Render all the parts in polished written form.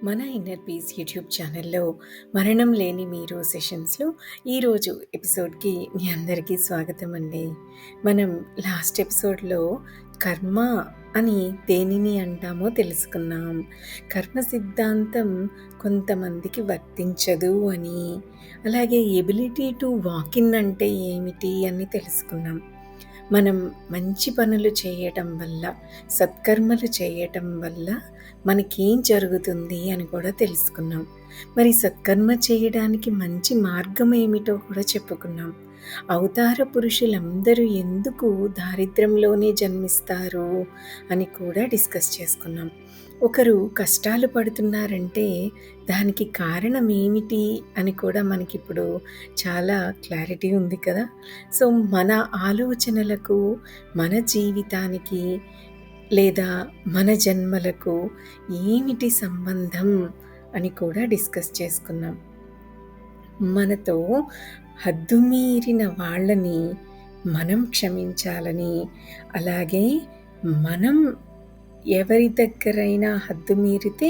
మన inner peace YouTube ఛానల్లో మరణం లేని మీరు సెషన్స్లో ఈరోజు ఎపిసోడ్కి మీ అందరికీ స్వాగతం అండి. మనం లాస్ట్ ఎపిసోడ్లో కర్మ అని దేనిని అంటామో తెలుసుకున్నాం. కర్మ సిద్ధాంతం కొంతమందికి వర్తించదు అని, అలాగే ఎబిలిటీ టు వాక్ ఇన్ అంటే ఏమిటి అని తెలుసుకున్నాం. మనం మంచి పనులు చేయటం వల్ల, సత్కర్మలు చేయటం వల్ల మనకేం జరుగుతుంది అని కూడా తెలుసుకున్నాం. మరి సత్కర్మ చేయడానికి మంచి మార్గం ఏమిటో కూడా చెప్పుకున్నాం. అవతార పురుషులందరూ ఎందుకు దారిద్ర్యంలోనే జన్మిస్తారు అని కూడా డిస్కస్ చేసుకున్నాం. ఒకరు కష్టాలు పడుతున్నారంటే దానికి కారణం ఏమిటి అని కూడా మనకిప్పుడు చాలా క్లారిటీ ఉంది కదా. సో మన ఆలోచనలకు, మన జీవితానికి లేదా మన జన్మలకు ఏమిటి సంబంధం అని కూడా డిస్కస్ చేసుకున్నాం. మనతో హద్దుమీరిన వాళ్ళని మనం క్షమించాలని, అలాగే మనం ఎవరి దగ్గరైనా హద్దుమీరితే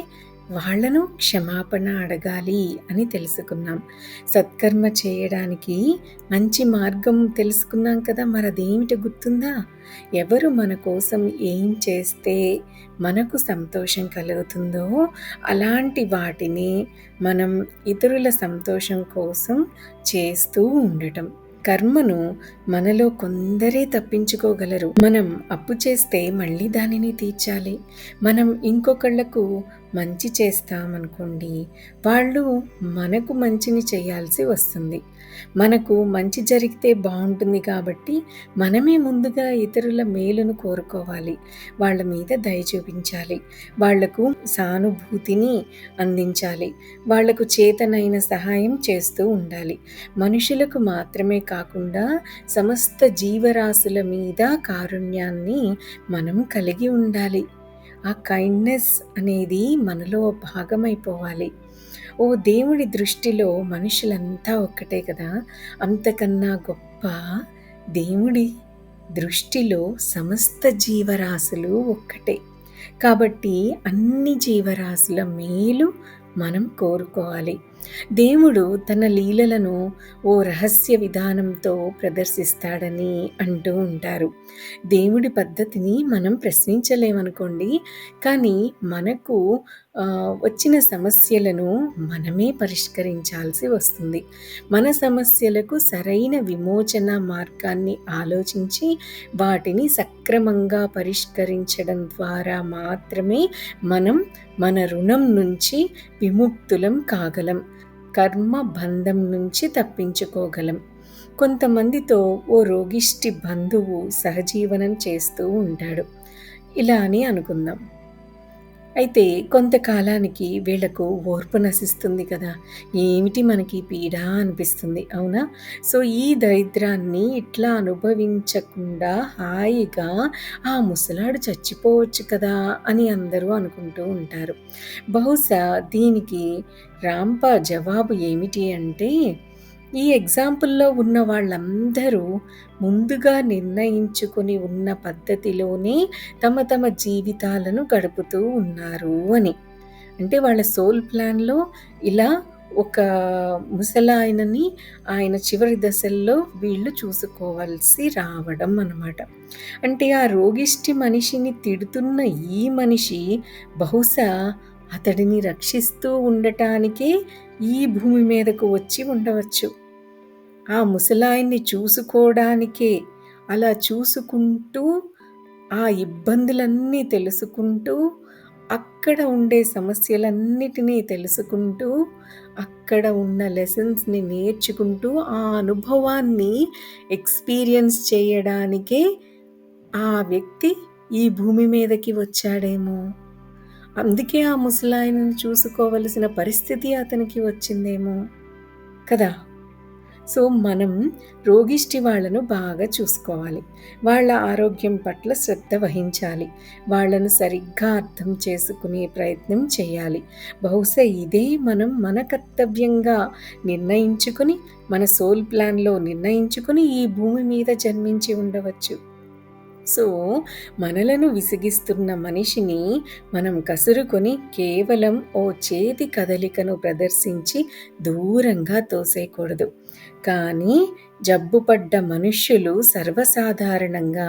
వాళ్ళను క్షమాపణ అడగాలి అని తెలుసుకున్నాం. సత్కర్మ చేయడానికి మంచి మార్గం తెలుసుకున్నాం కదా. మరి అదేమిటి గుర్తుందా? ఎవరు మన కోసం ఏం చేస్తే మనకు సంతోషం కలుగుతుందో అలాంటి వాటిని మనం ఇతరుల సంతోషం కోసం చేస్తూ ఉండటం. కర్మను మనలో కొందరే తప్పించుకోగలరు. మనం అప్పు చేస్తే మళ్ళీ దానిని తీర్చాలి. మనం ఇంకొకళ్లకు మంచి చేస్తామనుకోండి, వాళ్ళు మనకు మంచిని చేయాల్సి వస్తుంది. మనకు మంచి జరిగితే బాగుంటుంది కాబట్టి మనమే ముందుగా ఇతరుల మేలును కోరుకోవాలి. వాళ్ళ మీద దయ చూపించాలి. వాళ్లకు సానుభూతిని అందించాలి. వాళ్లకు చేతనైన సహాయం చేస్తూ ఉండాలి. మనుషులకు మాత్రమే కాకుండా సమస్త జీవరాశుల మీద కారుణ్యాన్ని మనం కలిగి ఉండాలి. ఆ కైండ్నెస్ అనేది మనలో భాగమైపోవాలి. ఓ దేవుడి దృష్టిలో మనుషులంతా ఒక్కటే కదా. అంతకన్నా గొప్ప దేవుడి దృష్టిలో సమస్త జీవరాశులు ఒక్కటే. కాబట్టి అన్ని జీవరాశుల మేలు మనం కోరుకోవాలి. దేవుడు తన లీలలను ఓ రహస్య విధానంతో ప్రదర్శిస్తాడని అంటూ ఉంటారు. దేవుడి పద్ధతిని మనం ప్రశ్నించలేమనుకోండి, కానీ మనకు వచ్చిన సమస్యలను మనమే పరిష్కరించాల్సి వస్తుంది. మన సమస్యలకు సరైన విమోచన మార్గాన్ని ఆలోచించి వాటిని సక్రమంగా పరిష్కరించడం ద్వారా మాత్రమే మనం మన రుణం నుంచి విముక్తులం కాగలం. కర్మ బంధం నుంచి తప్పించుకోగలం. కొంతమందితో ఓ రోగిష్టి బంధువు సహజీవనం చేస్తూ ఉంటాడు. ఇలా అని అనుకుందాం. అయితే కొంతకాలానికి వీళ్లకు ఓర్పు నశిస్తుంది కదా. ఏమిటి మనకి పీడ అనిపిస్తుంది, అవునా? సో ఈ దరిద్రాన్ని ఇట్లా అనుభవించకుండా హాయిగా ఆ ముసలాడు చచ్చిపోవచ్చు కదా అని అందరూ అనుకుంటూ ఉంటారు. బహుశా దీనికి రాంప జవాబు ఏమిటి అంటే, ఈ ఎగ్జాంపుల్లో ఉన్న వాళ్ళందరూ ముందుగా నిర్ణయించుకొని ఉన్న పద్ధతిలోనే తమ తమ జీవితాలను గడుపుతూ ఉన్నారు అని. అంటే వాళ్ళ సోల్ ప్లాన్లో ఇలా ఒక ముసలాయనని ఆయన చివరి దశల్లో వీళ్ళు చూసుకోవాల్సి రావడం అన్నమాట. అంటే ఆ రోగిష్టి మనిషిని తిడుతున్న ఈ మనిషి బహుశా అతడిని రక్షిస్తూ ఉండటానికే ఈ భూమి మీదకు వచ్చి ఉండవచ్చు. ఆ ముసలాయన్ని చూసుకోవడానికే, అలా చూసుకుంటూ ఆ ఇబ్బందులన్నీ తెలుసుకుంటూ, అక్కడ ఉండే సమస్యలన్నిటినీ తెలుసుకుంటూ, అక్కడ ఉన్న లెసన్స్ని నేర్చుకుంటూ, ఆ అనుభవాన్ని ఎక్స్పీరియన్స్ చేయడానికే ఆ వ్యక్తి ఈ భూమి మీదకి వచ్చాడేమో. అందుకే ఆ ముసలాయనను చూసుకోవలసిన పరిస్థితి అతనికి వచ్చిందేమో కదా. సో మనం రోగిష్టి వాళ్ళను బాగా చూసుకోవాలి. వాళ్ళ ఆరోగ్యం పట్ల శ్రద్ధ వహించాలి. వాళ్ళను సరిగ్గా అర్థం చేసుకునే ప్రయత్నం చేయాలి. బహుశా ఇదే మనం మన కర్తవ్యంగా నిర్ణయించుకుని, మన సోల్ ప్లాన్లో నిర్ణయించుకుని ఈ భూమి మీద జన్మించి ఉండవచ్చు. సో, మనలను విసిగిస్తున్న మనిషిని మనం కసురుకొని కేవలం ఓ చేతి కదలికను ప్రదర్శించి దూరంగా తోసేయకూడదు. కానీ జబ్బుపడ్డ మనుష్యులు సర్వసాధారణంగా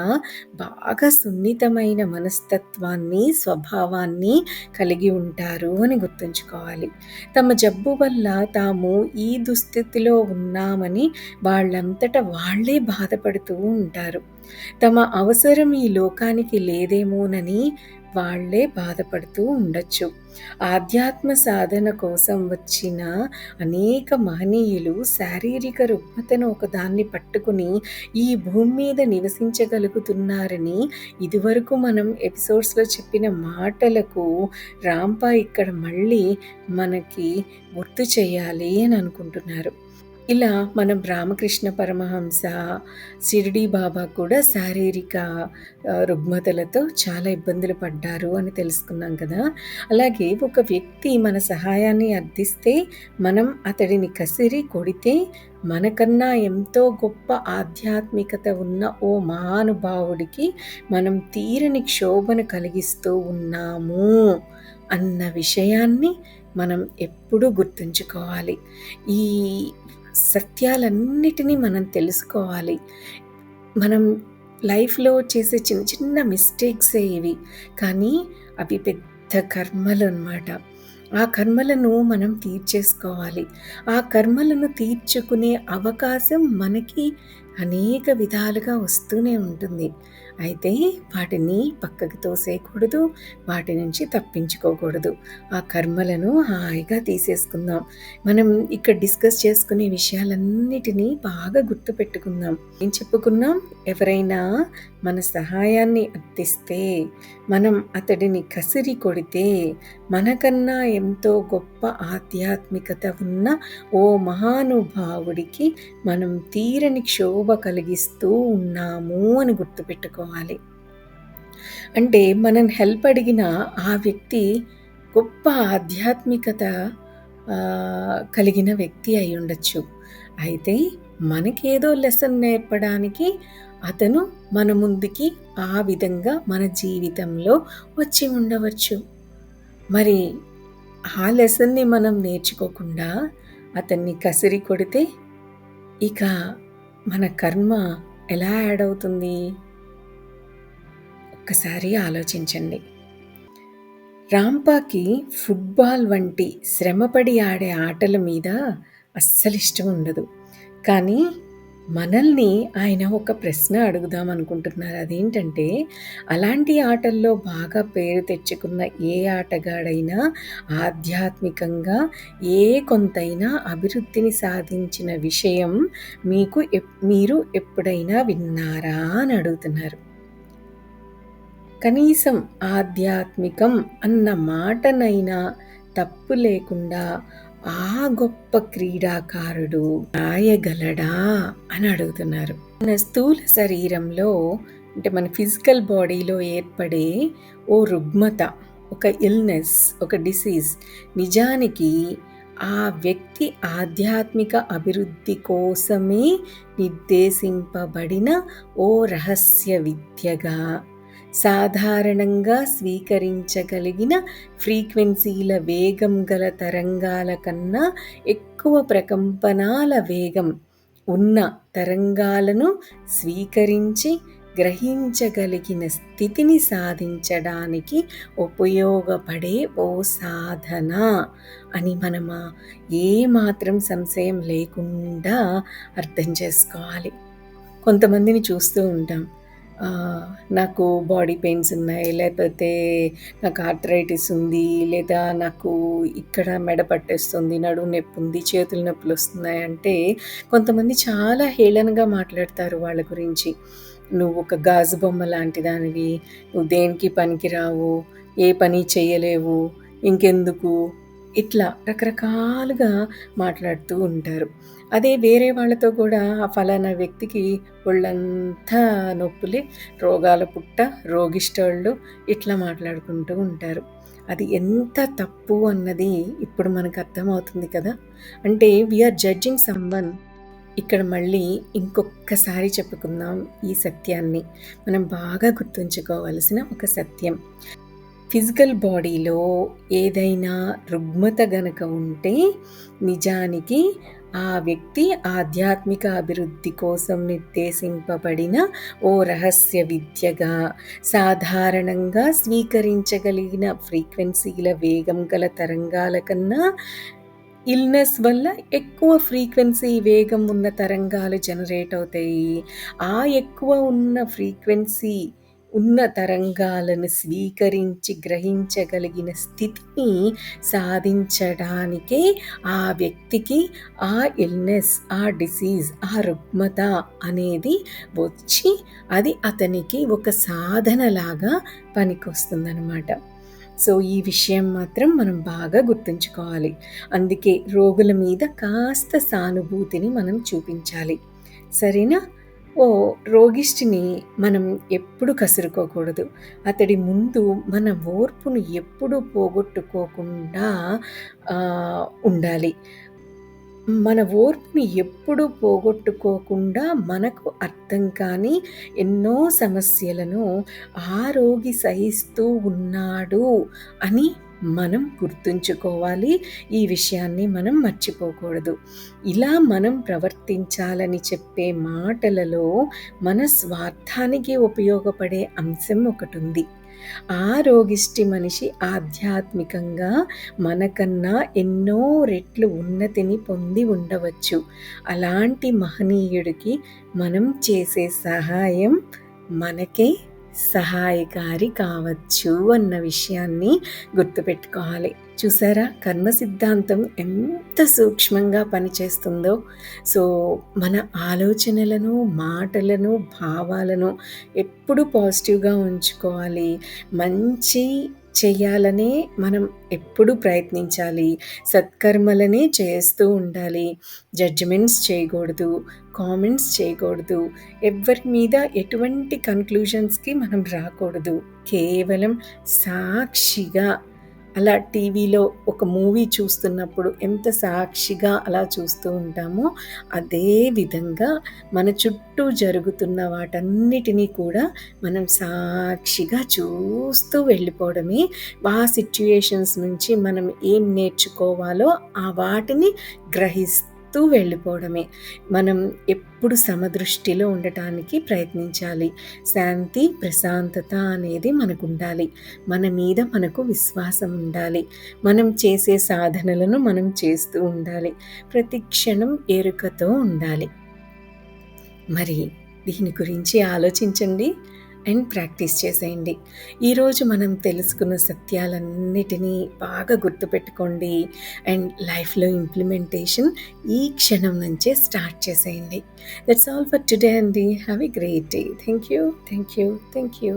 బాగా సున్నితమైన మనస్తత్వాన్ని, స్వభావాన్ని కలిగి ఉంటారు అని గుర్తుంచుకోవాలి. తమ జబ్బు వల్ల తాము ఈ దుస్థితిలో ఉన్నామని వాళ్ళంతట వాళ్ళే బాధపడుతూ ఉంటారు. తమ అవసరం ఈ లోకానికి లేదేమోనని వాళ్ళే బాధపడుతూ ఉండొచ్చు. ఆధ్యాత్మ సాధన కోసం వచ్చిన అనేక మహనీయులు శారీరక రుగ్మతను ఒకదాన్ని పట్టుకుని ఈ భూమి మీద నివసించగలుగుతున్నారని ఇదివరకు మనం ఎపిసోడ్స్‌లో చెప్పిన మాటలకు రాంప ఇక్కడ మళ్ళీ మనకి గుర్తు చేయాలి అని అనుకుంటున్నారు. ఇలా మనం రామకృష్ణ పరమహంస, షిరిడీ బాబా కూడా శారీరక రుగ్మతలతో చాలా ఇబ్బందులు పడ్డారు అని తెలుసుకున్నాం కదా! అలాగే ఒక వ్యక్తి మన సహాయాన్ని అర్థిస్తే మనం అతడిని కసిరి కొడితే మనకన్నా ఎంతో గొప్ప ఆధ్యాత్మికత ఉన్న ఓ మహానుభావుడికి మనం తీరని క్షోభను కలిగిస్తూ ఉన్నాము అన్న విషయాన్ని మనం ఎప్పుడూ గుర్తుంచుకోవాలి. ఈ సత్యాలన్నిటినీ మనం తెలుసుకోవాలి. మనం లైఫ్‌లో చేసే చిన్న చిన్న మిస్టేక్సే ఇవి. కానీ అవి పెద్ద కర్మలనమాట. ఆ కర్మలను మనం తీర్చేసుకోవాలి. ఆ కర్మలను తీర్చుకునే అవకాశం మనకి అనేక విధాలుగా వస్తూనే ఉంటుంది. అయితే వాటిని పక్కకు తోసేయకూడదు. వాటి నుంచి తప్పించుకోకూడదు. ఆ కర్మలను హాయిగా తీసేసుకుందాం. మనం ఇక్కడ డిస్కస్ చేసుకునే విషయాలన్నిటినీ బాగా గుర్తుపెట్టుకుందాం. ఏం చెప్పుకున్నాం? ఎవరైనా మన సహాయాన్ని అర్థిస్తే, మనం అతడిని కసిరి కొడితే, మనకన్నా ఎంతో గొప్ప ఆధ్యాత్మికత ఉన్న ఓ మహానుభావుడికి మనం తీరని క్షోభ కలిగిస్తూ ఉన్నాము అని గుర్తుపెట్టుకోవాలి. అంటే మనం హెల్ప్ అడిగిన ఆ వ్యక్తి గొప్ప ఆధ్యాత్మికత కలిగిన వ్యక్తి అయి ఉండొచ్చు. అయితే మనకేదో లెసన్ నేర్పడానికి అతను మన ముందుకి ఆ విధంగా మన జీవితంలో వచ్చి ఉండవచ్చు. మరి ఆ లెసన్‌ని మనం నేర్చుకోకుండా అతన్ని కసిరి కొడితే ఇక మన కర్మ ఎలా యాడ్ అవుతుంది? ఒక్కసారి ఆలోచించండి. రాంపాకి ఫుట్‌బాల్ వంటి శ్రమపడి ఆడే ఆటల మీద అస్సలిష్టం ఉండదు. కానీ మనల్ని ఆయన ఒక ప్రశ్న అడుగుదామనుకుంటున్నారు. అదేంటంటే, అలాంటి ఆటల్లో బాగా పేరు తెచ్చుకున్న ఏ ఆటగాడైనా ఆధ్యాత్మికంగా ఏ కొంతైనా అభివృద్ధిని సాధించిన విషయం మీరు ఎప్పుడైనా విన్నారా అని అడుగుతున్నారు. కనీసం ఆధ్యాత్మికం అన్న మాటనైనా తప్పు లేకుండా ఆ గొప్ప క్రీడాకారుడు రాయగలడా అని అడుగుతున్నారు. మన స్థూల శరీరంలో అంటే మన ఫిజికల్ బాడీలో ఏర్పడే ఓ రుగ్మత, ఒక ఇల్నెస్, ఒక డిసీజ్ నిజానికి ఆ వ్యక్తి ఆధ్యాత్మిక అభివృద్ధి కోసమే నిర్దేశింపబడిన ఓ రహస్య విద్యగా, సాధారణంగా స్వీకరించగలిగిన ఫ్రీక్వెన్సీల వేగం గల తరంగాల కన్నా ఎక్కువ ప్రకంపనాల వేగం ఉన్న తరంగాలను స్వీకరించి గ్రహించగలిగిన స్థితిని సాధించడానికి ఉపయోగపడే ఓ సాధన అని మనం ఏమాత్రం సంశయం లేకుండా అర్థం చేసుకోవాలి. కొంతమందిని చూస్తూ ఉంటాం. నాకు బాడీ పెయిన్స్ ఉన్నాయి, లేకపోతే నాకు ఆర్థరైటిస్ ఉంది, లేదా నాకు ఇక్కడ మెడ పట్టేస్తుంది, నడుము నొప్పి ఉంది, చేతులు నొప్పులు వస్తున్నాయి అంటే కొంతమంది చాలా హేళనగా మాట్లాడతారు వాళ్ళ గురించి. నువ్వు ఒక గాజు బొమ్మ లాంటి దానివి, నువ్వు దేనికి పనికిరావు, ఏ పని చేయలేవు, ఇంకెందుకు, ఇట్లా రకరకాలుగా మాట్లాడుతూ ఉంటారు. అదే వేరే వాళ్ళతో కూడా ఆ ఫలానా వ్యక్తికి ఒళ్ళంతా నొప్పులే, రోగాల పుట్ట, రోగిష్టోళ్ళు ఇట్లా మాట్లాడుకుంటూ ఉంటారు. అది ఎంత తప్పు అన్నది ఇప్పుడు మనకు అర్థమవుతుంది కదా! అంటే వి ఆర్ జడ్జింగ్ సమ్‌వన్ ఇక్కడ మళ్ళీ ఇంకొక్కసారి చెప్పుకుందాం ఈ సత్యాన్ని. మనం బాగా గుర్తుంచుకోవాల్సిన ఒక సత్యం. ఫిజికల్ బాడీలో ఏదైనా రుగ్మత గనక ఉంటే నిజానికి ఆ వ్యక్తి ఆధ్యాత్మిక అభివృద్ధి కోసం నిర్దేశింపబడిన ఓ రహస్య విద్యగా, సాధారణంగా స్వీకరించగలిగిన ఫ్రీక్వెన్సీల వేగం గల తరంగాల కన్నా ఇల్‌నెస్ వల్ల ఎక్కువ ఫ్రీక్వెన్సీ వేగం ఉన్న తరంగాలు జనరేట్ అవుతాయి. ఆ ఎక్కువ ఉన్న ఫ్రీక్వెన్సీ ఉన్న తరంగాలను స్వీకరించి గ్రహించగలిగిన స్థితిని సాధించడానికే ఆ వ్యక్తికి ఆ ఇల్‌నెస్, ఆ డిసీజ్, ఆ రుగ్మత అనేది వచ్చి అది అతనికి ఒక సాధనలాగా పనికొస్తుందనమాట. సో, ఈ విషయం మాత్రం మనం బాగా గుర్తుంచుకోవాలి. అందుకే రోగుల మీద కాస్త సానుభూతిని మనం చూపించాలి. సరేనా? రోగిష్టిని మనం ఎప్పుడు కసురుకోకూడదు. అతడి ముందు మన ఓర్పును ఎప్పుడూ పోగొట్టుకోకుండా ఉండాలి. మన ఓర్పుని ఎప్పుడూ పోగొట్టుకోకుండా మనకు అర్థం కాని ఎన్నో సమస్యలను ఆ రోగి సహిస్తూ ఉన్నాడు అని మనం గుర్తుంచుకోవాలి. ఈ విషయాన్ని మనం మర్చిపోకూడదు. ఇలా మనం ప్రవర్తించాలని చెప్పే మాటలలో మన స్వార్థానికి ఉపయోగపడే అంశం ఒకటుంది. ఆ రోగిష్టి మనిషి ఆధ్యాత్మికంగా మనకన్నా ఎన్నో రెట్లు ఉన్నతిని పొంది ఉండవచ్చు. అలాంటి మహనీయుడికి మనం చేసే సహాయం మనకే సహాయకారి కావచ్చు అన్న విషయాన్ని గుర్తుపెట్టుకోవాలి. చూసారా కర్మ సిద్ధాంతం ఎంత సూక్ష్మంగా పనిచేస్తుందో. సో, మన ఆలోచనలను, మాటలను, భావాలను ఎప్పుడూ పాజిటివ్‌గా ఉంచుకోవాలి. మంచి చెయ్యాలనే మనం ఎప్పుడూ ప్రయత్నించాలి. సత్కర్మలనే చేస్తూ ఉండాలి. జడ్జిమెంట్స్ చేయకూడదు. కామెంట్స్ చేయకూడదు. ఎవ్వరి మీద ఎటువంటి కన్క్లూజన్స్‌కి మనం రాకూడదు. కేవలం సాక్షిగా అలా టీవీలో ఒక మూవీ చూస్తున్నప్పుడు ఎంత సాక్షిగా అలా చూస్తూ ఉంటామో, అదే విధంగా మన చుట్టూ జరుగుతున్న వాటన్నిటినీ కూడా మనం సాక్షిగా చూస్తూ వెళ్ళిపోవడమే. ఆ సిట్యుయేషన్స్ నుంచి మనం ఏం నేర్చుకోవాలో ఆ వాటిని గ్రహిస్తూ వెళ్ళిపోవడమే. మనం ఎప్పుడు సమదృష్టిలో ఉండటానికి ప్రయత్నించాలి. శాంతి, ప్రశాంతత అనేది మనకుండాలి. మన మీద మనకు విశ్వాసం ఉండాలి. మనం చేసే సాధనలను మనం చేస్తూ ఉండాలి. ప్రతి క్షణం ఎరుకతో ఉండాలి. మరి దీని గురించి ఆలోచించండి అండ్ ప్రాక్టీస్ చేసేయండి. ఈరోజు మనం తెలుసుకున్న సత్యాలన్నిటినీ బాగా గుర్తుపెట్టుకోండి అండ్ లైఫ్‌లో ఇంప్లిమెంటేషన్ ఈ క్షణం నుంచే స్టార్ట్ చేసేయండి. దట్స్ ఆల్ ఫర్ టుడే అండి. Have a great day. Thank you. Thank you. Thank you.